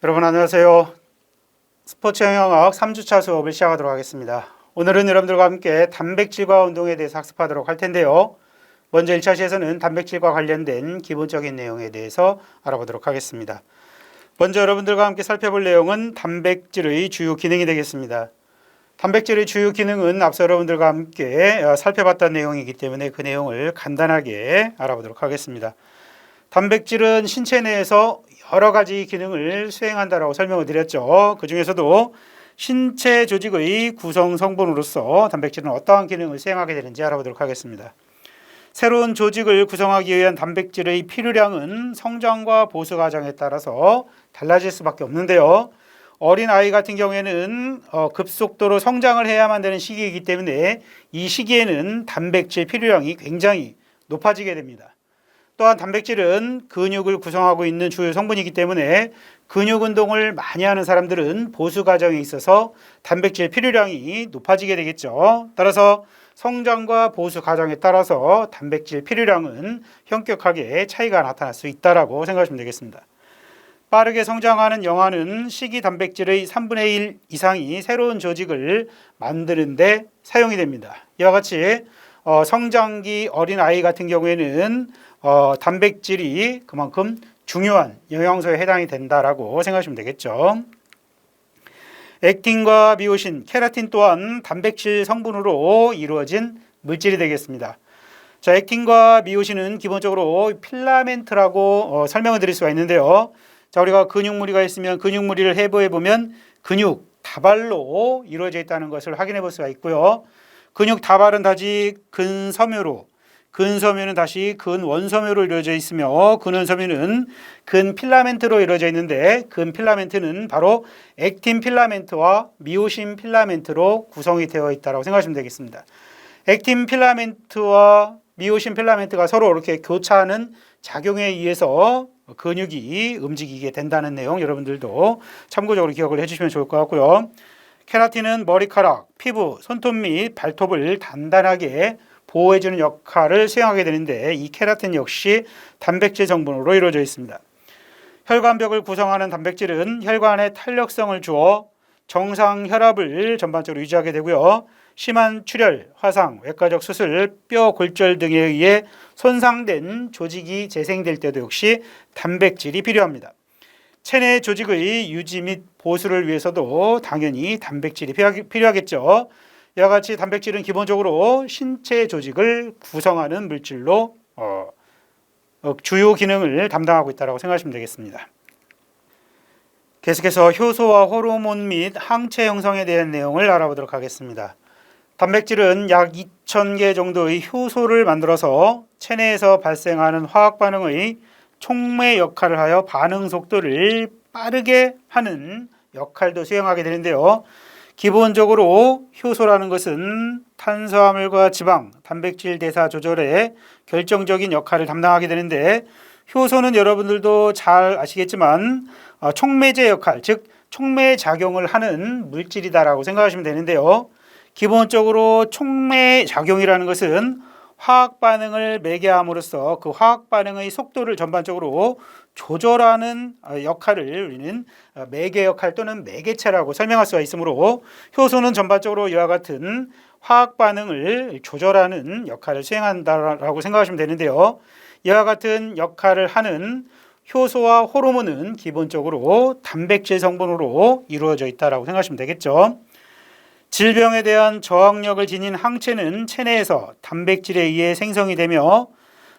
여러분 안녕하세요. 스포츠 영양학 3주차 수업을 시작하도록 하겠습니다. 오늘은 여러분들과 함께 단백질과 운동에 대해서 학습하도록 할 텐데요. 먼저 1차 시에서는 단백질과 관련된 기본적인 내용에 대해서 알아보도록 하겠습니다. 먼저 여러분들과 함께 살펴볼 내용은 단백질의 주요 기능이 되겠습니다. 단백질의 주요 기능은 앞서 여러분들과 함께 살펴봤던 내용이기 때문에 그 내용을 간단하게 알아보도록 하겠습니다. 단백질은 신체 내에서 여러 가지 기능을 수행한다라고 설명을 드렸죠. 그 중에서도 신체 조직의 구성 성분으로서 단백질은 어떠한 기능을 수행하게 되는지 알아보도록 하겠습니다. 새로운 조직을 구성하기 위한 단백질의 필요량은 성장과 보수 과정에 따라서 달라질 수밖에 없는데요. 어린 아이 같은 경우에는 급속도로 성장을 해야만 되는 시기이기 때문에 이 시기에는 단백질 필요량이 굉장히 높아지게 됩니다. 또한 단백질은 근육을 구성하고 있는 주요 성분이기 때문에 근육 운동을 많이 하는 사람들은 보수 과정에 있어서 단백질 필요량이 높아지게 되겠죠. 따라서 성장과 보수 과정에 따라서 단백질 필요량은 현격하게 차이가 나타날 수 있다고 생각하시면 되겠습니다. 빠르게 성장하는 영아는 식이 단백질의 3분의 1 이상이 새로운 조직을 만드는 데 사용이 됩니다. 이와 같이 성장기 어린 아이 같은 경우에는 단백질이 그만큼 중요한 영양소에 해당이 된다라고 생각하시면 되겠죠. 액틴과 미오신, 케라틴 또한 단백질 성분으로 이루어진 물질이 되겠습니다. 자, 액틴과 미오신은 기본적으로 필라멘트라고 설명을 드릴 수가 있는데요. 자, 우리가 근육무리가 있으면 근육무리를 해부해 보면 근육 다발로 이루어져 있다는 것을 확인해 볼 수가 있고요. 근육 다발은 다시 근섬유로, 근섬유는 다시 근원섬유로 이루어져 있으며 근원섬유는 근필라멘트로 이루어져 있는데 근필라멘트는 바로 액틴 필라멘트와 미오신 필라멘트로 구성이 되어 있다고 생각하시면 되겠습니다. 액틴 필라멘트와 미오신 필라멘트가 서로 이렇게 교차하는 작용에 의해서 근육이 움직이게 된다는 내용 여러분들도 참고적으로 기억을 해주시면 좋을 것 같고요. 케라틴은 머리카락, 피부, 손톱 및 발톱을 단단하게 보호해주는 역할을 수행하게 되는데 이 케라틴 역시 단백질 성분으로 이루어져 있습니다. 혈관벽을 구성하는 단백질은 혈관에 탄력성을 주어 정상 혈압을 전반적으로 유지하게 되고요. 심한 출혈, 화상, 외과적 수술, 뼈 골절 등에 의해 손상된 조직이 재생될 때도 역시 단백질이 필요합니다. 체내 조직의 유지 및 보수를 위해서도 당연히 단백질이 필요하겠죠. 이와 같이 단백질은 기본적으로 신체 조직을 구성하는 물질로 주요 기능을 담당하고 있다고 생각하시면 되겠습니다. 계속해서 효소와 호르몬 및 항체 형성에 대한 내용을 알아보도록 하겠습니다. 단백질은 약 2000개 정도의 효소를 만들어서 체내에서 발생하는 화학 반응의 촉매 역할을 하여 반응 속도를 빠르게 하는 역할도 수행하게 되는데요. 기본적으로 효소라는 것은 탄수화물과 지방, 단백질 대사 조절에 결정적인 역할을 담당하게 되는데 효소는 여러분들도 잘 아시겠지만 촉매제 역할, 즉 촉매 작용을 하는 물질이다라고 생각하시면 되는데요. 기본적으로 촉매 작용이라는 것은 화학 반응을 매개함으로써 그 화학 반응의 속도를 전반적으로 조절하는 역할을 우리는 매개 역할 또는 매개체라고 설명할 수가 있으므로 효소는 전반적으로 이와 같은 화학 반응을 조절하는 역할을 수행한다라고 생각하시면 되는데요. 이와 같은 역할을 하는 효소와 호르몬은 기본적으로 단백질 성분으로 이루어져 있다라고 생각하시면 되겠죠. 질병에 대한 저항력을 지닌 항체는 체내에서 단백질에 의해 생성이 되며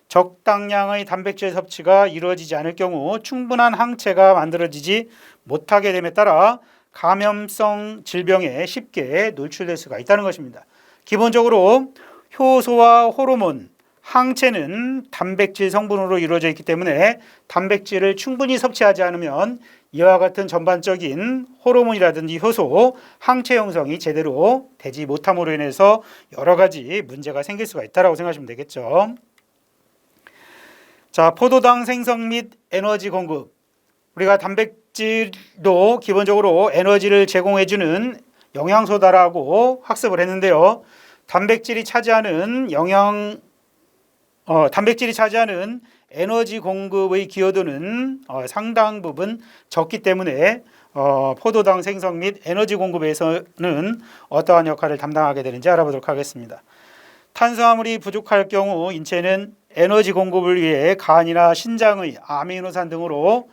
적당량의 단백질 섭취가 이루어지지 않을 경우 충분한 항체가 만들어지지 못하게 됨에 따라 감염성 질병에 쉽게 노출될 수가 있다는 것입니다. 기본적으로 효소와 호르몬, 항체는 단백질 성분으로 이루어져 있기 때문에 단백질을 충분히 섭취하지 않으면 이와 같은 전반적인 호르몬이라든지 효소, 항체 형성이 제대로 되지 못함으로 인해서 여러 가지 문제가 생길 수가 있다고 생각하시면 되겠죠. 자, 포도당 생성 및 에너지 공급. 우리가 단백질도 기본적으로 에너지를 제공해주는 영양소다라고 학습을 했는데요. 단백질이 차지하는 에너지 공급의 기여도는 상당 부분 적기 때문에 포도당 생성 및 에너지 공급에서는 어떠한 역할을 담당하게 되는지 알아보도록 하겠습니다. 탄수화물이 부족할 경우 인체는 에너지 공급을 위해 간이나 신장의 아미노산 등으로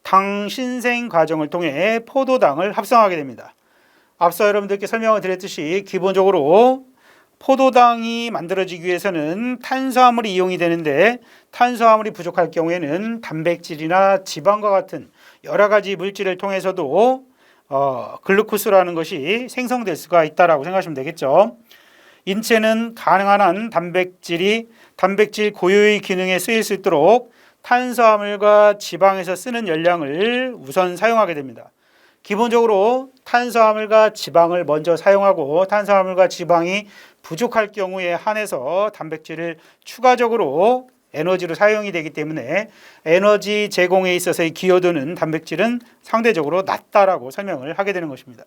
당 신생 과정을 통해 포도당을 합성하게 됩니다. 앞서 여러분들께 설명을 드렸듯이 기본적으로 포도당이 만들어지기 위해서는 탄수화물이 이용이 되는데 탄수화물이 부족할 경우에는 단백질이나 지방과 같은 여러 가지 물질을 통해서도 글루코스라는 것이 생성될 수가 있다라고 생각하시면 되겠죠. 인체는 가능한 한 단백질 고유의 기능에 쓰일 수 있도록 탄수화물과 지방에서 쓰는 열량을 우선 사용하게 됩니다. 기본적으로 탄수화물과 지방을 먼저 사용하고 탄수화물과 지방이 부족할 경우에 한해서 단백질을 추가적으로 에너지로 사용이 되기 때문에 에너지 제공에 있어서의 기여도는 단백질은 상대적으로 낮다라고 설명을 하게 되는 것입니다.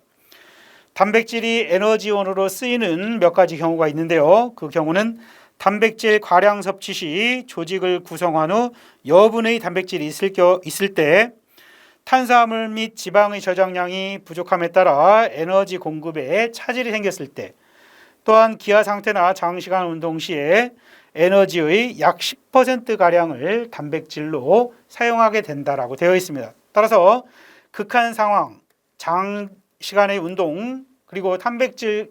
단백질이 에너지원으로 쓰이는 몇 가지 경우가 있는데요. 그 경우는 단백질 과량 섭취 시 조직을 구성한 후 여분의 단백질이 있을 때 탄수화물 및 지방의 저장량이 부족함에 따라 에너지 공급에 차질이 생겼을 때 또한 기아 상태나 장시간 운동 시에 에너지의 약 10%가량을 단백질로 사용하게 된다라고 되어 있습니다. 따라서 극한 상황, 장시간의 운동 그리고 단백질이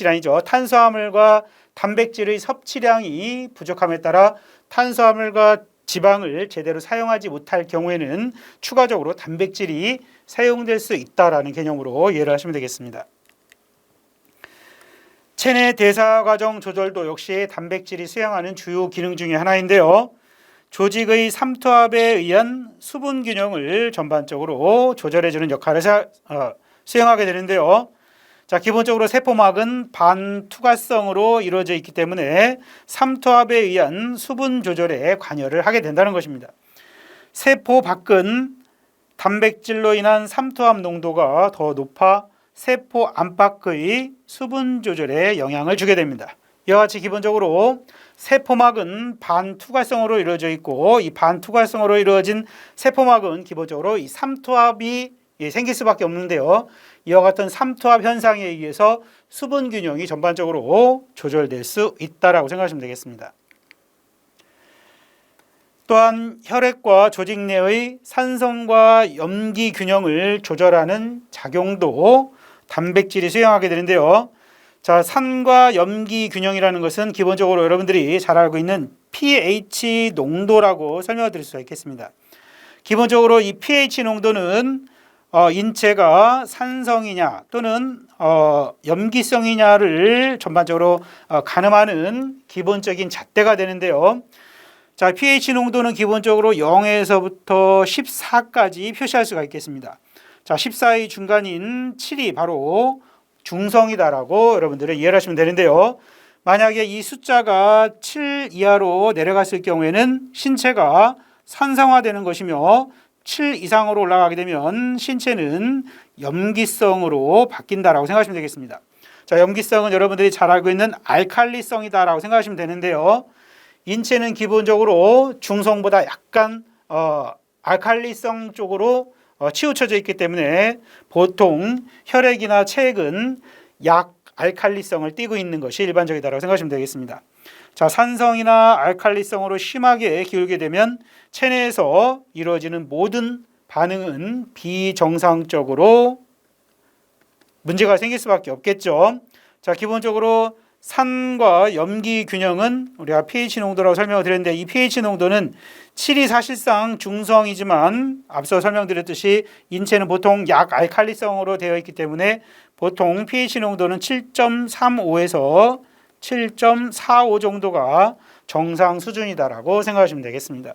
아니죠. 탄수화물과 단백질의 섭취량이 부족함에 따라 탄수화물과 지방을 제대로 사용하지 못할 경우에는 추가적으로 단백질이 사용될 수 있다라는 개념으로 이해를 하시면 되겠습니다. 체내 대사 과정 조절도 역시 단백질이 수행하는 주요 기능 중에 하나인데요. 조직의 삼투압에 의한 수분 균형을 전반적으로 조절해주는 역할을 수행하게 되는데요. 자, 기본적으로 세포막은 반투과성으로 이루어져 있기 때문에 삼투압에 의한 수분 조절에 관여를 하게 된다는 것입니다. 세포 밖은 단백질로 인한 삼투압 농도가 더 높아 세포 안팎의 수분 조절에 영향을 주게 됩니다. 이와 같이 기본적으로 세포막은 반투과성으로 이루어져 있고 이 반투과성으로 이루어진 세포막은 기본적으로 이 삼투압이 생길 수밖에 없는데요. 이와 같은 삼투압 현상에 의해서 수분 균형이 전반적으로 조절될 수 있다라고 생각하시면 되겠습니다. 또한 혈액과 조직 내의 산성과 염기 균형을 조절하는 작용도 단백질이 수행하게 되는데요. 자, 산과 염기 균형이라는 것은 기본적으로 여러분들이 잘 알고 있는 pH 농도라고 설명을 드릴 수가 있겠습니다. 기본적으로 이 pH 농도는 인체가 산성이냐 또는 염기성이냐를 전반적으로 가늠하는 기본적인 잣대가 되는데요. 자, pH 농도는 기본적으로 0에서부터 14까지 표시할 수가 있겠습니다. 자, 14의 중간인 7이 바로 중성이다라고 여러분들은 이해를 하시면 되는데요. 만약에 이 숫자가 7 이하로 내려갔을 경우에는 신체가 산성화되는 것이며 7 이상으로 올라가게 되면 신체는 염기성으로 바뀐다라고 생각하시면 되겠습니다. 자, 염기성은 여러분들이 잘 알고 있는 알칼리성이다라고 생각하시면 되는데요. 인체는 기본적으로 중성보다 약간 알칼리성 쪽으로 치우쳐져 있기 때문에 보통 혈액이나 체액은 약 알칼리성을 띠고 있는 것이 일반적이다라고 생각하시면 되겠습니다. 자, 산성이나 알칼리성으로 심하게 기울게 되면 체내에서 이루어지는 모든 반응은 비정상적으로 문제가 생길 수밖에 없겠죠. 자, 기본적으로 산과 염기 균형은 우리가 pH 농도라고 설명을 드렸는데 이 pH 농도는 7이 사실상 중성이지만 앞서 설명드렸듯이 인체는 보통 약 알칼리성으로 되어 있기 때문에 보통 pH 농도는 7.35에서 7.45 정도가 정상 수준이다라고 생각하시면 되겠습니다.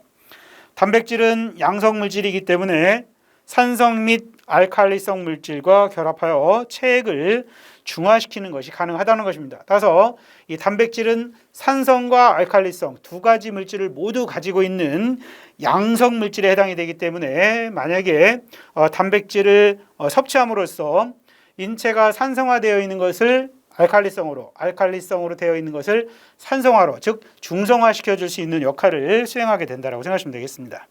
단백질은 양성 물질이기 때문에 산성 및 알칼리성 물질과 결합하여 체액을 중화시키는 것이 가능하다는 것입니다. 따라서 이 단백질은 산성과 알칼리성 두 가지 물질을 모두 가지고 있는 양성 물질에 해당이 되기 때문에 만약에 단백질을 섭취함으로써 인체가 산성화되어 있는 것을 알칼리성으로 되어 있는 것을 산성화로, 즉 중성화시켜 줄 수 있는 역할을 수행하게 된다라고 생각하시면 되겠습니다.